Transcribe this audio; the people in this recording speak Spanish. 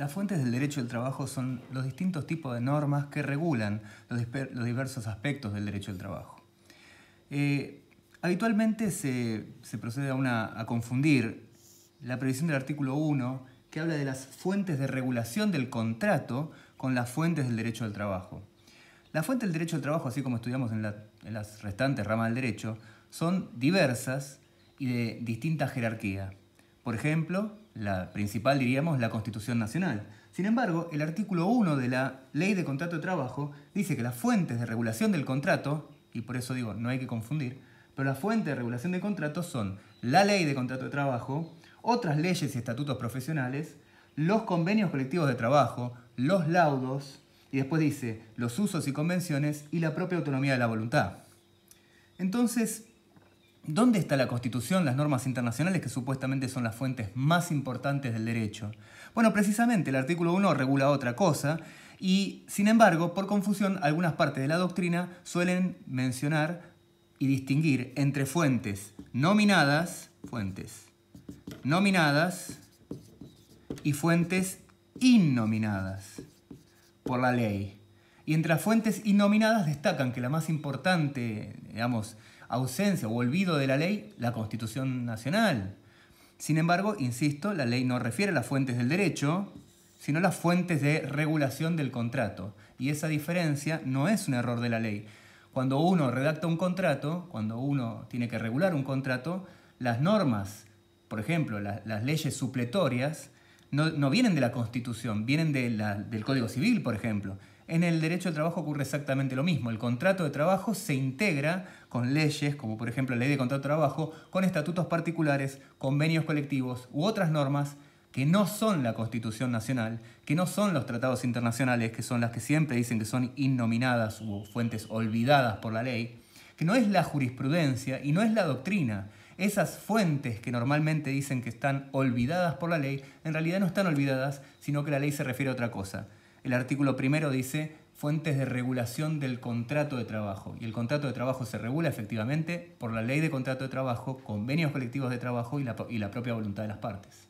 Las fuentes del derecho del trabajo son los distintos tipos de normas que regulan los diversos aspectos del derecho del trabajo. Habitualmente se procede a confundir la previsión del artículo 1, que habla de las fuentes de regulación del contrato, con las fuentes del derecho del trabajo. Las fuentes del derecho del trabajo, así como estudiamos en las restantes ramas del derecho, son diversas y de distinta jerarquía. Por ejemplo, la principal, diríamos, la Constitución Nacional. Sin embargo, el artículo 1 de la Ley de Contrato de Trabajo dice que las fuentes de regulación del contrato, y por eso digo, no hay que confundir, pero las fuentes de regulación del contrato son la Ley de Contrato de Trabajo, otras leyes y estatutos profesionales, los convenios colectivos de trabajo, los laudos, y después dice los usos y convenciones y la propia autonomía de la voluntad. Entonces, ¿dónde está la Constitución, las normas internacionales que supuestamente son las fuentes más importantes del derecho? Bueno, precisamente el artículo 1 regula otra cosa y, sin embargo, por confusión, algunas partes de la doctrina suelen mencionar y distinguir entre fuentes nominadas y fuentes innominadas por la ley. Y entre las fuentes innominadas destacan que la más importante, digamos, ausencia o olvido de la ley, la Constitución Nacional. Sin embargo, insisto, la ley no refiere a las fuentes del derecho, sino a las fuentes de regulación del contrato. Y esa diferencia no es un error de la ley. Cuando uno redacta un contrato, cuando uno tiene que regular un contrato, las normas, por ejemplo, las leyes supletorias, no vienen de la Constitución, vienen del Código Civil, por ejemplo. En el derecho del trabajo ocurre exactamente lo mismo. El contrato de trabajo se integra con leyes, como por ejemplo la Ley de Contrato de Trabajo, con estatutos particulares, convenios colectivos u otras normas que no son la Constitución Nacional, que no son los tratados internacionales, que son las que siempre dicen que son innominadas u fuentes olvidadas por la ley, que no es la jurisprudencia y no es la doctrina. Esas fuentes que normalmente dicen que están olvidadas por la ley, en realidad no están olvidadas, sino que la ley se refiere a otra cosa. El artículo primero dice fuentes de regulación del contrato de trabajo. Y el contrato de trabajo se regula efectivamente por la Ley de Contrato de Trabajo, convenios colectivos de trabajo y la propia voluntad de las partes.